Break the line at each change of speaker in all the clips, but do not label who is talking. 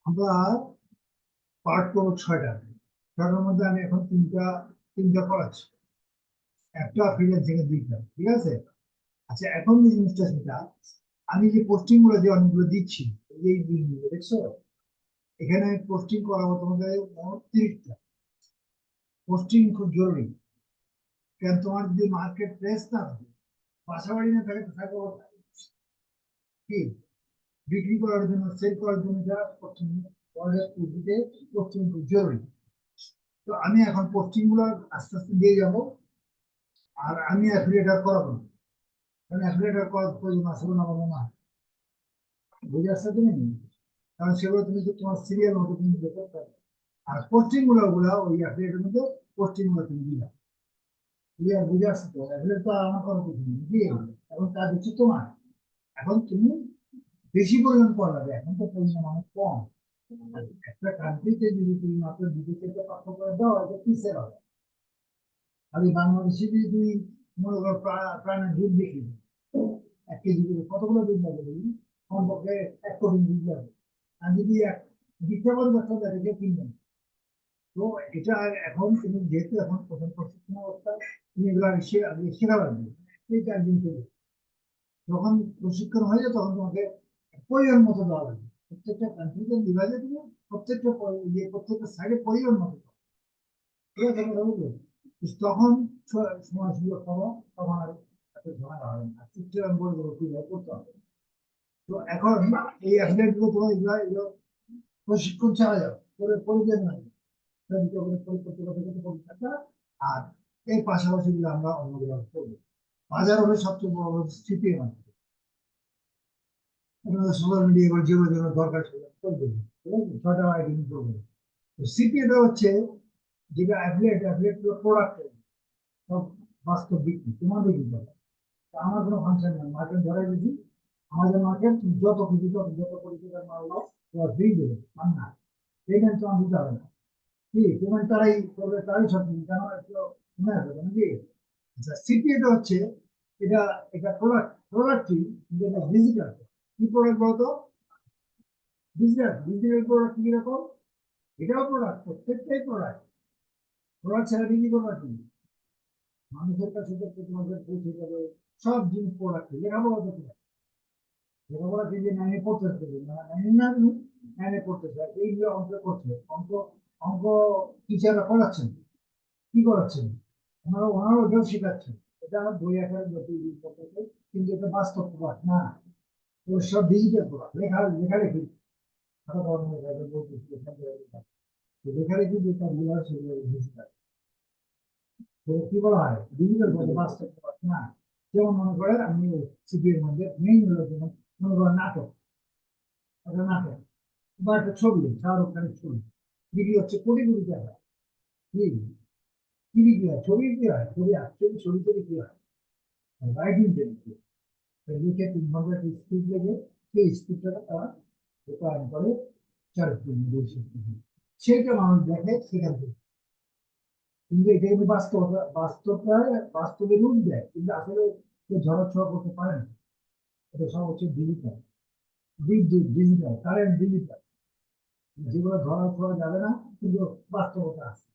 আমরা পার্ট করবো 6টা। 6টার মধ্যে আমি এখন তিনটা করাচ্ছি, একটা ফ্রিল্যান্স থেকে 2টা, ঠিক আছে? আচ্ছা, এখন যে জিনিসটা সেটা, আমি যে পোস্টিং গুলো যে অনেকগুলো দিচ্ছি, এই জিনিসগুলো দেখছো, এখানে পোস্টিং করাবো তোমাদের 30টা। পোস্টিং খুব জরুরি, কারণ তোমার যদি মার্কেট প্লেস না থাকে, বাসা বাড়ি না থাকে, তো থাকো কোথায়? কি বিক্রি করার জন্য, সেল করার জন্য যা পোস্টিং দিতে, পোস্টিং খুব জরুরি। তো আমি এখন পোস্টিং গুলো আস্তে আস্তে দিয়ে যাবো। আর আমি অ্যাফিলিয়েটর করাবো না, কারণ অ্যাফিলিয়েটর করার প্রয়োজন আছে না আমার মনে হয়। বুঝে আসছে তুমি? কারণ সেগুলো তুমি তো তোমার সিরিয়াল মতো তুমি দেখতে পারবে। আর পোস্টিং গুলো ওই অ্যাফিলিয়েটের মধ্যে পোস্টিং গুলো তুমি দিলা। ক্লিয়ার? বুঝে আসছে তো? অ্যাফিলিয়েট তো আর আমার করার কিছু নেই, কি? এখন কাজ হচ্ছে তোমার। এখন তুমি বেশি পরিমাণ পড়াবে, এখন তো পরিমাণ অনেক কম। আর একটা কান্ট্রিতে যদি তুমি মাত্র 2 থেকে 5 করে দাও, এটা পিছিয়ে হবে। খালি বাংলাদেশে যদি তুমি মনে করো প্রাণের দুধ দেখি, 1 কেজি করে কতগুলো দুধ লাগে বলি? কমপক্ষে 1 কোটি দুধ লাগে। আর যদি দ্বিতীয় বাচ্চা দেখে কিনবেন, তো এটা এখন তুমি যেহেতু এখন প্রথম প্রশিক্ষণ অবস্থা, তুমি এগুলো শেখা লাগবে। এই 4 দিন চলে, যখন প্রশিক্ষণ হয়ে যায় তখন তোমাকে পরিবার মতো দেওয়া লাগবে। প্রত্যেকটা কান্ট্রিতে বিভাগে তুমি প্রত্যেকটা সাইডে পরিবার মতো দাও। ঠিক আছে? কথা বুঝলে? তখন সময় সুযোগ পাবো, তখন আর এত ঝামেলা হবে না। শিখতে আমি বলবো কিভাবে করতে হবে। তো এখন এই অ্যাথলেট গুলো তোমার এগুলো প্রশিক্ষণ চালা যাবে, পরিচয় না পরীক্ষাটা। আর এই পাশাপাশি গুলো আমরা অন্যগুলো করবো। বাজার হলে সবচেয়ে বড় সিপিএম আছে, সোশ্যাল মিডিয়া এবার যেগুলো যেগুলো দরকার ছিল করবে। ঠিক আছে? 6টা আইটেম করবে। তো সিপিএটা হচ্ছে যেটা অ্যাফিলিয়েট প্রোডাক্ট, সব বাস্তব বিক্রি, তোমার বিক্রি করে। আমার কোনো ফাংশন নেই, মার্কেট ধরে দিচ্ছি। আমাদের মার্কেট যত কিছু যত পরিচিতার মাল তোমার দিয়ে দেবে, না পেমেন্ট তো আমি দিতে হবে না। কি পেমেন্ট তারাই করবে, তারাই সব কিছু, কেন একটু মনে আসবে নাকি? আচ্ছা, সিপিএটা হচ্ছে এটা, এটা প্রোডাক্ট কি, যেটা ডিজিটাল। কি প্রোডাক্ট বলতো? ডিজিটাল প্রোডাক্ট কিরকম? এটাও প্রোডাক্ট, প্রত্যেকটাই প্রোডাক্ট। প্রোডাক্ট ছাড়া বিক্রি করবা কি? মানুষের কাছে তোমাদের পৌঁছে যাবে সব জিনিস। প্রোডাক্ট লেখাপড়া করতে পারে, লেখাপড়া যে নাইনে পড়তেছে, নাইনে না তুমি নাইনে পড়তেছে, এইগুলো অঙ্ক করছে, অঙ্ক অঙ্ক টিচাররা পড়াচ্ছেন, কি করাচ্ছেন? ওনারা ওটাও শেখাচ্ছেন। এটা বই আকারে করতেছে, কিন্তু এটা বাস্তব প্রোডাক্ট না। তো সব ডিজিটাল প্রোডাক্ট, লেখালেখি, কথা বলানো বলতেছি, লেখালেখি যে কাজগুলো আছে সেগুলো ডিজিটাল। কি বলা হয়? ডিজিটাল বলতে বাস্তব প্রোডাক্ট না। যেমন মনে করে আমি সিপির মধ্যে মেইন হলো যেমন মনে করেন নাটক, একটা নাটক বা একটা ছবি, শাহরুখ খানের ছবি বিক্রি হচ্ছে কোটি কোটি টাকা। কি কি বিক্রি হয়? ছবি বিক্রি হয়। ছবি অ্যাকচুয়ালি ছবিতে বিক্রি হয় রাইটিং লিখে 3 ঘন্টা স্পিড লেগে, সেই স্পিডটা তারা রূপায়ণ করে চরিত্র, সেইটা মানুষ দেখে, সেখান থেকে। কিন্তু এটা কিন্তু বাস্তবটা বাস্তবে রূপ দেয়, কিন্তু আসলে কেউ ঝড় করতে পারে না। এটা সব হচ্ছে ডিজিটাল, বিদ্যুৎ ডিজিটাল, কারেন্ট ডিজিটাল, যেগুলো ধরা ছোঁয়া যাবে না, কিন্তু বাস্তবতা আছে,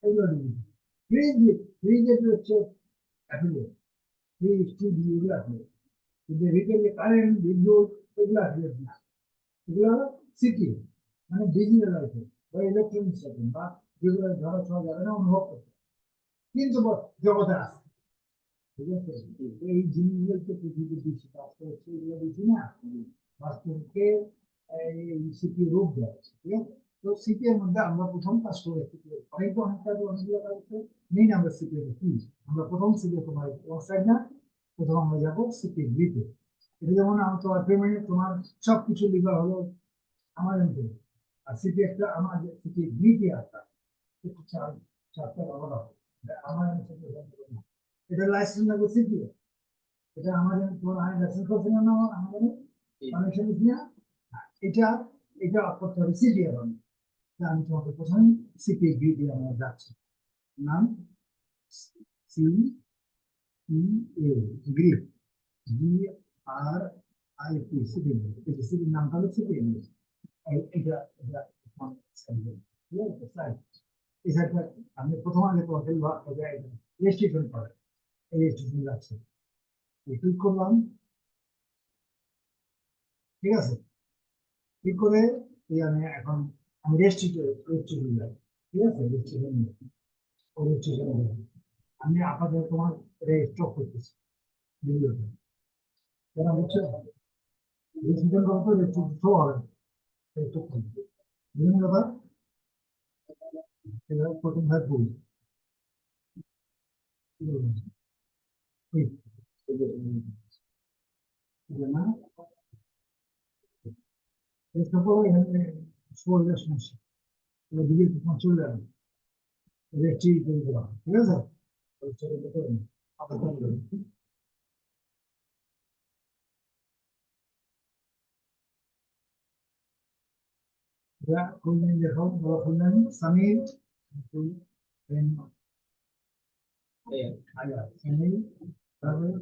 এগুলো ডিজিটাল। ফ্রিজ, ফ্রিজের হচ্ছে অ্যাফিলিয়েট, ফ্রিজ টিভি এগুলো অ্যাফিলিয়েট। কিন্তু রিটেলে কারেন্ট বিদ্যুৎ এগুলো অ্যাফিলিয়েট না। এগুলো সিটি, মানে ডিজিটাল আইটেম বা ইলেকট্রনিক্স আইটেম, বা যেগুলো ধরা ছোঁয়া যাবে না, অনুভব করতে, কিন্তু জগতে আছে। ঠিক আছে? এই জিনিসগুলো তো পৃথিবীর বেশি বাস্তব হচ্ছে, এগুলো বেশি না। বাস্তবকে এই সিটি রূপ দেওয়া হচ্ছে। ঠিক আছে? তো সিটি এর মধ্যে আমরা প্রথম কাজ করে অনেক অনেক কাজ, অনেকগুলো কাজ হচ্ছে। মেইন আমরা সিটি কি, আমরা প্রথম সিটি তোমার ওয়েবসাইট না, প্রথম আমরা যাবো সিটি গ্রিপে। এটা যেমন তোমার পেমেন্ট, তোমার সবকিছু লিখা হলো আমার থেকে। আর সিটি একটা আমার সিটি গ্রিপে আসা একটু চারটা আলাদা হবে। আমার এটা লাইসেন্স লাগবে সিটি, এটা আমাদের তোমার আইন লাইসেন্স করছে না আমাদের কানেকশন দিয়া। এটা এটা করতে হবে সিটি এখন। আমি তোমাকে প্রথমে সিটি দিয়ে আমরা যাচ্ছি। নাম সি ই এ, গ্রিপ, GRIP, সিটি। সিটির নামটা হলো সিটি। এটা এটা ঠিক আছে স্যার এই স্যারটা আমি প্রথম আগে তো হোটেল বা রেজিস্ট্রেশন করে এই রেজিস্ট্রেশন যাচ্ছে ক্লিক করলাম ঠিক আছে ক্লিক করে এই আমি এখন আমি রেজিস্ট্রেশন যাই ঠিক আছে রেজিস্ট্রেশন আমি আপনাদের তোমার স্টক করতেছি ভিডিওটা কেন বুঝছো রেজিস্ট্রেশন করতে রেজিস্ট্রেশন শো হবে স্টক করতে বিভিন্ন ব্যাপার এবার প্রথম ভাগ বলি না এই সকল এখানে শরীরের সমস্যা এবার দিকে তোমার চলে যাবে রেজিস্ট্রি করে দেওয়া ঠিক আছে রেজিস্ট্রি করে আবেদন করে ya full দেখো বড় full name Samir full then আয়া সামির তারপরে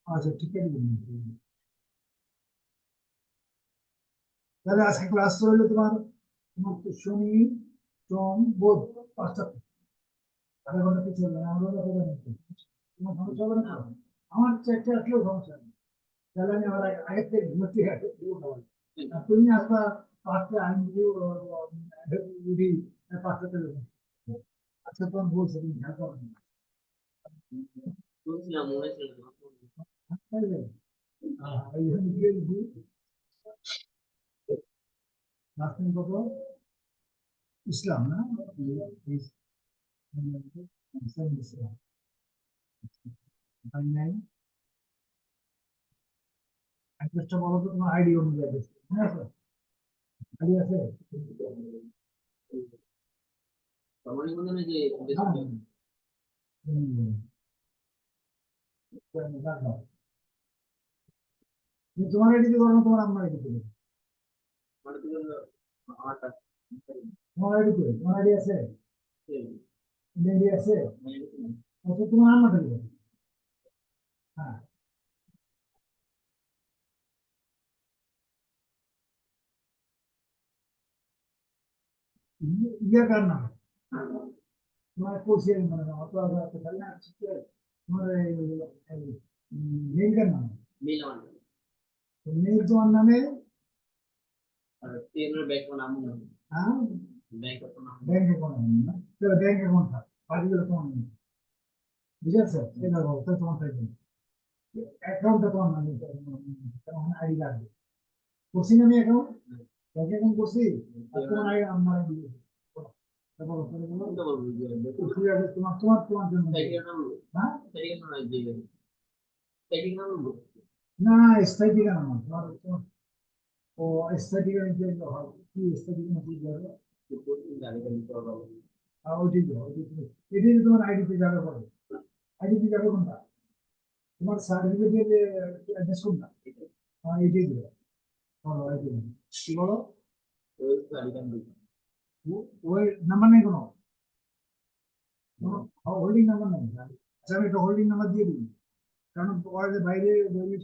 আচ্ছা ঠিক আছে তাহলে আজকে ক্লাস হলো তোমার তোমার তো শনি সোম বুধ পাঁচটা আধা ঘন্টা কিছু চলবে না আমরা কথা জানি তোমার সমস্যা হবে না আমার চারটে আসলেও সমস্যা নেই তাহলে আমি আবার আগে থেকে ঘুরতে তুমি আসবা পাঁচটা আমি যদি পাঁচটা চলে আচ্ছা তখন বলছো তুমি খেয়াল করো না
বলছিলাম মনে ছিল না।
ইসলাম না ইসলাম অ্যাড্রেসটা বলো তো তোমার আইডি অনুযায়ী অ্যাড্রেস মনে আছে আইডি আছে
রমণী বন্ধনে যে
হ্যাঁ হুম, রাখো। তুমি তোমার আইডিতে করো না তোমার আম্মার আইডিতে করো
আমার দিকে আমারটা
তোমার আইডিতে তোমার আইডি আছে আইডি আছে আচ্ছা তোমার আম্মাটা দিবে হ্যাঁ ইয়া কার নাম তোমার কোর্সিয়ার মানে না অত আগে আছে তাহলে না তোমার মেইল কার নাম
মেল আমার
মেইল তোমার নামে
আর তেলের ব্যাগ নাম
হ্যাঁ
ব্যাগ নাম
ব্যাংক অ্যাকাউন্ট না তো ব্যাংক অ্যাকাউন্ট থাক বাকিগুলো তোমার নামে বুঝে আছে এটা বলো তো তোমার থাকবে অ্যাকাউন্টটা তোমার নামে তখন আইডি লাগবে করছি না আমি অ্যাকাউন্ট ব্যাংক অ্যাকাউন্ট করছি আর তোমার আইডি আমার বলো তাহলে বলো
কোনটা বলবো যে
ঠিক আছে তোমার তোমার তোমার জন্য
সাইকেল নাম বলবো
হ্যাঁ
সাইকেল নাম যে সাইকেল নাম বলবো
না স্থায়ী ঠিকানা না তোমার তোমার ও স্থায়ী ঠিকানা দিলে হবে কি স্থায়ী ঠিকানা কি যাবে
গাড়ি গাড়ি চলা
ওইটাই দেবো এটাই তো তোমার আইডিতে যাবে পরে আইডিতে যাবে কোনটা তোমার সার্টিফিকেটের অ্যাড্রেস কোনটা এটাই দেবো বলো এটাই কি বলো
ওই গাড়ি গাড়ি
ওই নাম্বার নেই কোনো হোল্ডিং নাম্বার নেই আচ্ছা আমি একটা হোল্ডিং নাম্বার দিয়ে দিই কারণ ওয়ার্ডের বাইরে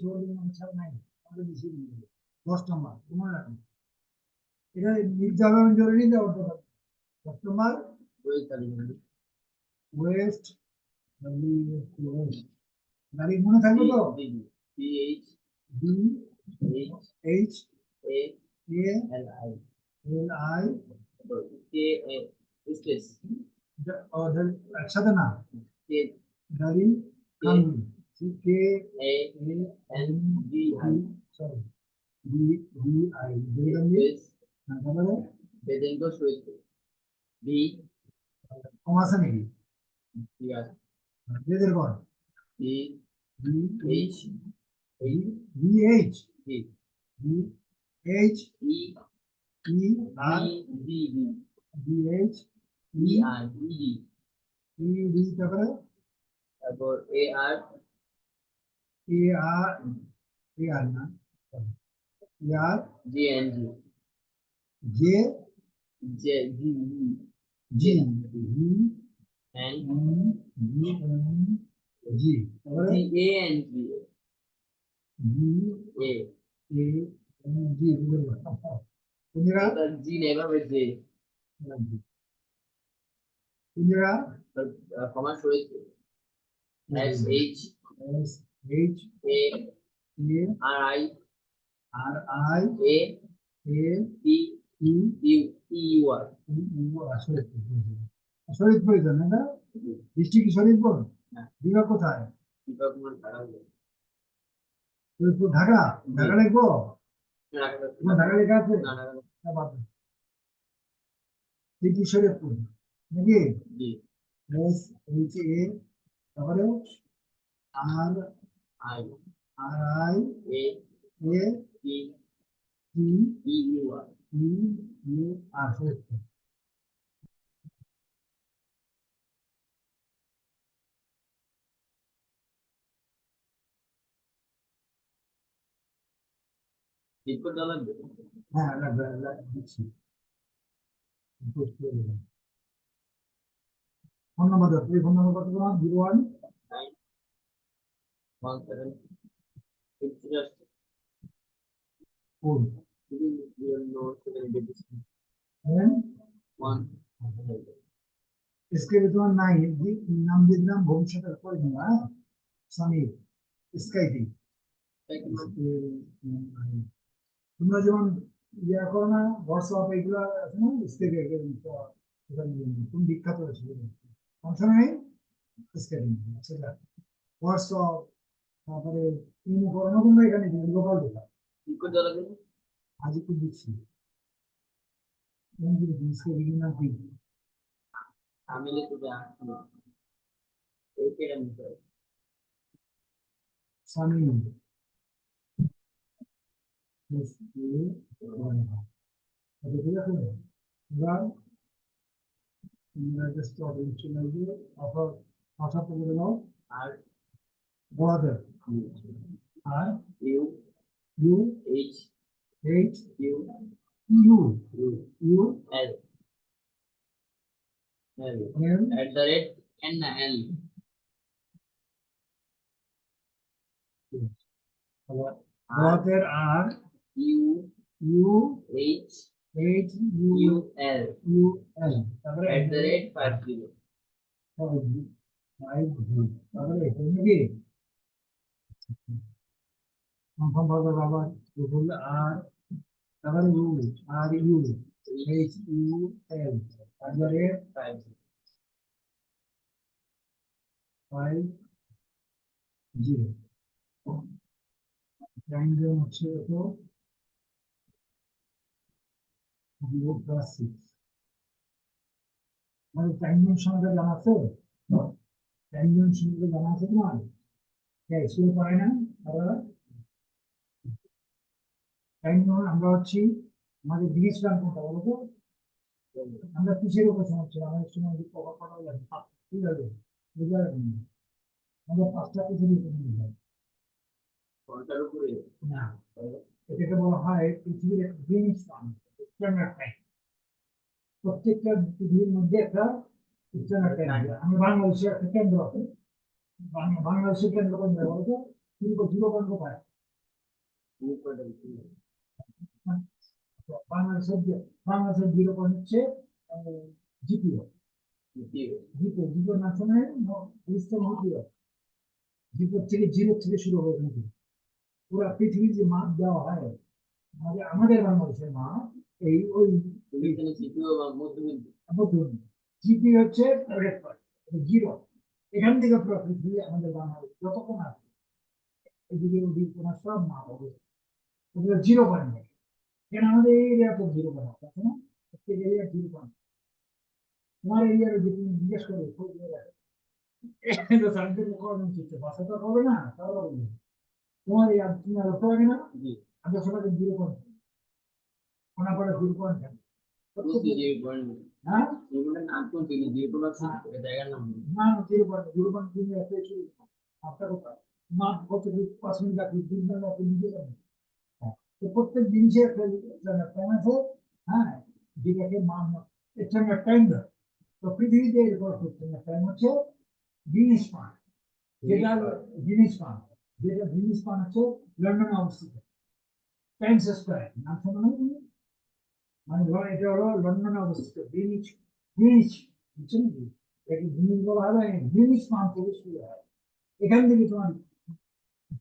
হোল্ডিং নাম্বার ছাড়া নাই আমাদের বেশি 10 নম্বর মনে রাখুন এটা নির্যাতন জরুরি দেওয়া কাস্টমার
ওই গাড়ি গাড়ি
ওয়েস্ট গাড়ি মনে থাকবে তো
P H
D
H
H
A
A
L I
L I
K A space
একসাথে না
কে
গাড়ি কানুন K
A N D I
sorry D D I Bengali
space
তারপরে
বেদেঙ্গ সুইচ বি
কম আছে নাকি
ঠিক আছে
বেদের ঘর
B
D
H
D H
D
D H
E
E R
D D
D H
E R D
E D তারপরে
তারপর A R
A R A R না A R
G N G
J
J G
G G
N
G G তারপরে
G A N G
জি
এ
এ জি কুমিরা
এটা জি না এভাবে যে
Kumira
commerce রয়েছে S H
S H
A
A
R I
R I
A
A
P
E
U U R
U আসলে শরীরপুর জানেন না district Shariatpur
হ্যাঁ
বিভাগ কোথায়
ডিপার্টমেন্ট ঢাকা
শরীরপুর ঢাকা ঢাকা লিখবো তোমার ঢাকা লেখা আছে
না ঢাকা
না, বাদ দাও। সিটি শরীরপুর নাকি
জি
এস এইচ এ তারপরে R
I
R I
A
A
P
T
U R
E U R শরীরপুর
রিপোর্ট দেওয়া লাগবে
হ্যাঁ দিচ্ছি ফোন নাম্বার দাও এই ফোন নাম্বার কত তোমার 01
nine one seven eight zero
4
zero note seven eight
হ্যাঁ
ওয়ান
इसके भी तुम्हारा নাই নাম দিয়ে দিলাম ভবিষ্যতের করে দিন হ্যাঁ সমীর স্কাইপি তোমরা যেমন ইয়া করো না হোয়াটসঅ্যাপ এগুলো আছে না স্কাইপি তুমি বিখ্যাত হয়েছিল সমস্যা নেই স্কাইপি সেটা হোয়াটসঅ্যাপ তারপরে তুমি করো না তোমরা এখানে লোকাল দেখা
রিপোর্ট দেওয়া লাগবে
আজই তো দিচ্ছি স্কাইপি নাম কি
আমি লিখে দেওয়া এইটা নিতে হবে
সমীর ঠিক আছে এবার just চলে গিয়ে অফার ভাষা করে দাও
আর
বড়াদের আর
U
U
H
H
U
U
U
U
L L
M
at the rate N না এল
বড়াদের আর
U
U
H
H U
U L
U L তারপরে
এট দ্য রেট 50
তারপরে এটা নাকি কনফার্ম ভাবে আবার গুগল আর তারপরে U R U H U L তারপরে 50 টাইম জোন হচ্ছে তো 0+6 মানে টাইম জোন সম্বন্ধে জানা আছে টাইম জোন সম্বন্ধে জানা আছে তোমার হ্যাঁ শুরু করে না টাইম জোন আমরা হচ্ছি আমাদের বিদেশ প্ল্যান কোনটা বলো তো আমরা কিসের উপর সমস্যা আমাদের সময় কভার করা যাবে ঠিক আছে বুঝতে পারবেন আমরা 5টা পৃথিবীর উপর নিয়ে যাই
ঘন্টার উপরে
না এটাকে বলা হয় পৃথিবীর একটা গ্রিনিচ টাইম স্ট্যান্ডার্ড টাইম প্রত্যেকটা পৃথিবীর মধ্যে একটা স্ট্যান্ডার্ড টাইম আছে আমি বাংলাদেশের একটা কেন্দ্র আছে বাংলাদেশের কেন্দ্র কোন জায়গায় বলতো জিরো পয়েন্ট কোথায় বাংলাদেশের জিরো পয়েন্ট হচ্ছে GPO GPO GPO national GPO GPO থেকে জিরো থেকে শুরু হবে কিন্তু পুরো পৃথিবীর যে মাপ দেওয়া হয় আমাদের বাংলাদেশের মাপ এই ওই জিপি হচ্ছে জিরো এখান থেকে পুরো পৃথিবী আমাদের বাংলাদেশ যতক্ষণ আছে এদিকে ওদিকে তোমার সব মাপ হবে ওগুলো জিরো পয়েন্ট কেন আমাদের এই এরিয়াতে জিরো পয়েন্ট আছে না প্রত্যেক এরিয়া জিরো পয়েন্ট তোমার এরিয়ার যে তুমি জিজ্ঞেস করবে খোঁজ নিয়ে দেখো সার্ভিস করানোর চিন্তা বাসা তো হবে না তাহলে বলবে তোমার এই তুমি আর লক্ষ্য রাখে না আমরা সবাই জিরো পয়েন্ট ওনা করে জিরো পয়েন্ট হ্যাঁ না জিরো পয়েন্ট তুমি এসে আপনার কোথায় মাপ কত 5 মিনিট রাখি 2 মিনিট রাখি নিজে জানেন তো প্রত্যেক জিনিসের টাইম আছে হ্যাঁ যেটাকে মান স্ট্যান্ডার্ড টাইম দেয় তো পৃথিবীতে এরকম স্ট্যান্ডার্ড টাইম হচ্ছে জিনিস মান যেটা জিনিস মান যেটা গ্রিনিচ মান হচ্ছে লন্ডনে অবস্থিত টাইমস স্কয়ার নাম শোনো না তুমি? মানে ধরো এটা হলো লন্ডনে অবস্থিত গ্রিনিচ গ্রিনিচ বুঝছেন কি এটাকে গ্রিনিচ বলা হয় গ্রিনিচ মান থেকে শুরু হয় এখান থেকে তোমার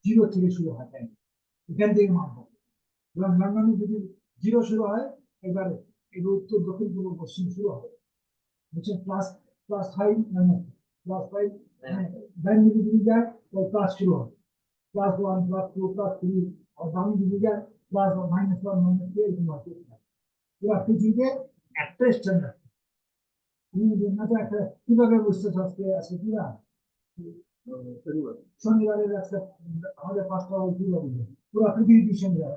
জিরো থেকে শুরু হয় টাইম এখান থেকে মান হবে এবং লন্ডনে যদি জিরো শুরু হয় এবারে এর উত্তর দক্ষিণ পূর্ব পশ্চিম শুরু হবে বুঝছেন plus plus five plus five ডাইন দিকে যদি যায় তাহলে প্লাস শুরু হবে plus one plus two plus three আর বামে যদি যায় plus minus one minus two এরকম হবে এবার পৃথিবীতে একটা স্ট্যান্ডার্ড তুমি দুনিয়াতে একটা কিভাবে বুঝতে আজকে আছে কিনা শনিবারের একটা আমাদের 5টা কিভাবে পুরো পৃথিবী শনিবার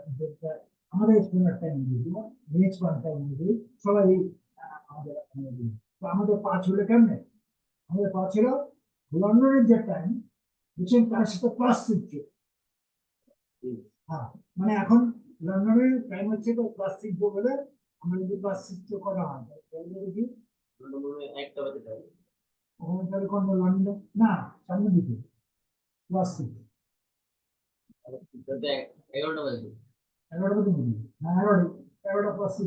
আমাদের স্ট্যান্ডার্ড টাইম দিয়ে দিব নেক্সট ওয়ান টাইম দিয়ে সবাই আমাদের তো আমাদের 5 হলে কেমনে আমাদের 5 ছিল লন্ডনের যে টাইম বুঝছেন তার সাথে প্লাস 6 হ্যাঁ মানে এখন লন্ডনের টাইম হচ্ছে তো প্লাস 6 বলে আমরা যদি প্লাস 6 করা হয় তাহলে কি
একটা বাজে যাবে
ওখানে তাহলে কোন লন্ডন না সামনের দিকে প্লাস 6
তাতে 11টা বাজে
11টা তো বলি না 11টা প্লাস 6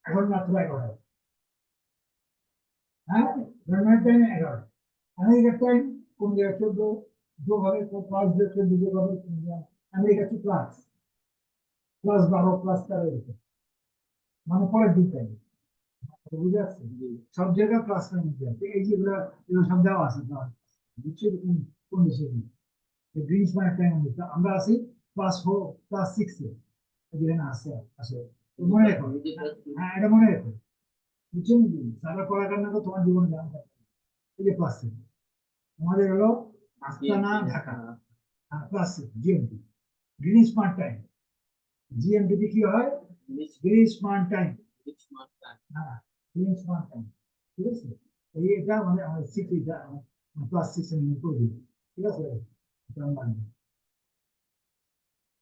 এখন মাত্র 11 হ্যাঁ লন্ডনের টাইম 11 আমেরিকার টাইম কোন জায়গায় 14 যোগ হবে প্লাস 14 যোগ হবে আমেরিকা কি প্লাস প্লাস 12 প্লাস 13 এরকম মানে পরের দিক টাইম বুঝে আসছে সব জায়গায় প্লাস মাইনাস দেওয়া আছে এই যেগুলো এগুলো সব দেওয়া আছে বুঝছো কোন কোন দেশে গ্রিনিচ মান টাইম আমরা আছি প্লাস 4 প্লাস 6 যেখানে আছে আসে তো মনে রাখো হ্যাঁ এটা মনে রাখো বুঝছো নাকি সারা পড়ার কারণে তো তোমার জীবন জানা থাকবে এই যে প্লাস 6 আমাদের হলো আস্তানা ঢাকা হ্যাঁ প্লাস 6 জিএমটি গ্রিনিচ মান টাইম জিএমটি কি হয় গ্রিনিচ মান টাইম হ্যাঁ গ্রিনিচ মান টাইম ঠিক আছে এই এটা মানে আমার 6 এটা প্লাস 6 এর নিয়ে করে দিই ঠিক আছে এটা মানে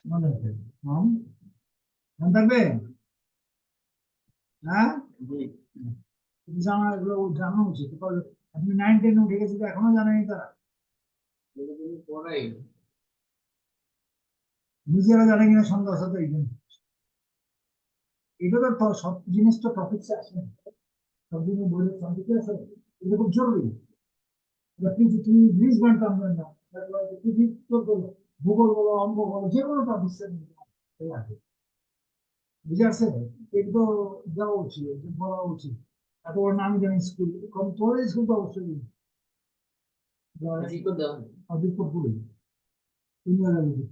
মনে রাখবেন মনে থাকবে হ্যাঁ তুমি জানা এগুলো জানা উচিত আপনি 9-10 উঠে গেছে এখনো জানেনি তারা
পড়াই
নিজেরা জানে কিনা সন্দেহ আছে তো এই জন্য এটা তো সব জিনিস তো টপিকসে আসে না সব জিনিস বইয়ের টপিকে আছে এটা খুব জরুরি তুমি ইংলিশ জানতে আমরা না পৃথিবী ভূগোল বলো অঙ্ক বলো যে কোনো টপিকসে আছে বুঝে আসছে এগুলো যাওয়া উচিত বলা উচিত এত বড় নাম জানি স্কুল কম তোর স্কুল তো অবশ্যই
ঠিক করে দেওয়া
অধিক পুরী তুমি অধিক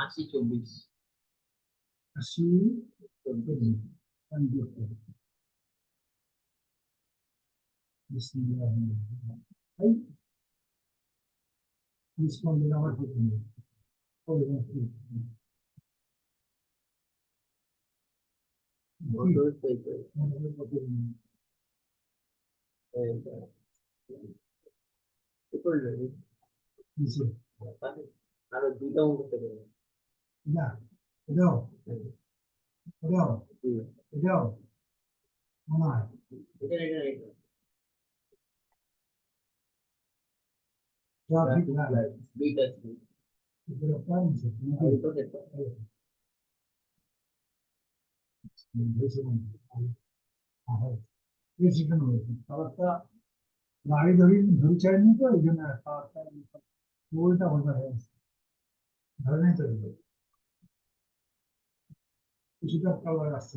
আশি 24
আশি এই বিস্ময় আমার প্রথম
আরো দুইটা করতে পারবে
এটাও এটাও এটাও মনে হয়
এটা এটা এটা
যা ঠিক না
দুইটা
এগুলো প্রাণ আছে
তো দেখো
বেশি কেন হয়েছে খাবারটা গাড়ি ধরি চাইনি তো এই জন্য খাবারটা উল্টা হতে হয়েছে ধরে নাই তো কিছুটা খাবার আসছে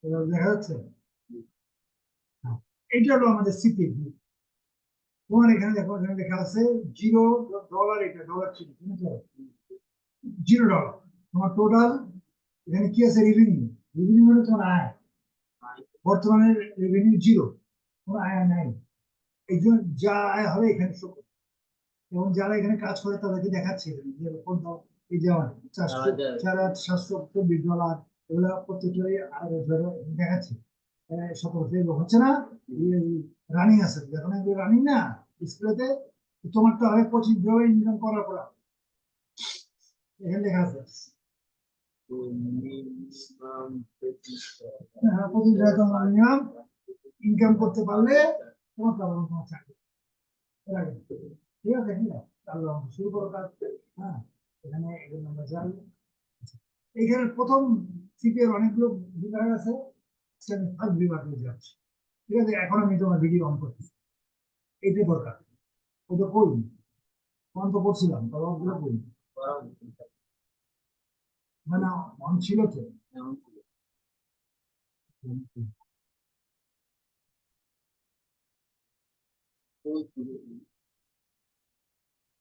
এবার দেখা যাচ্ছে এইটা হলো আমাদের স্মৃতি তোমার এখানে দেখো এখানে লেখা আছে $0 এটা ডলার ছিল $0 তোমার টোটাল এখানে কি আছে রেভিনিউ রেভিনিউ মানে তোমার আয় বর্তমানে রেভিনিউ 0 কোনো আয় নাই এই জন্য যা আয় হবে এখানে শো করবে এবং যারা এখানে কাজ করে তাদেরকে দেখাচ্ছে এই যেমন $4,724 এগুলো প্রত্যেকটাই আয় দেখাচ্ছে 17 এগুলো হচ্ছে না, রানিং আছে, যখন এগুলো রানিং না স্কুলেতে, তোমারটা হয় 25 ইনকাম করার পর, এখানে লেখা আছে
মিনিমাম
25 তোমার মিনিমাম ইনকাম করতে পারলে তোমার তোমার চাকরি। এর আগে। ঠিক আছে, কি না তাহলে আমরা শুরু করো কাজ। হ্যাঁ, এখানে এগুলো আমরা জানি। এইখানে প্রথম সিটের অনেকগুলো বিভাগ আছে, সেখানে ফার্স্ট বিভাগে যাচ্ছে। ঠিক আছে, এখন আমি তোমার ভিডিও অন করতেছি, এইটাই দরকার। ওটা করি অন তো করছিলাম, তবে ওগুলো করি
গরম
মানে অন ছিল তো।
এমন ছিল। ওই ছিল।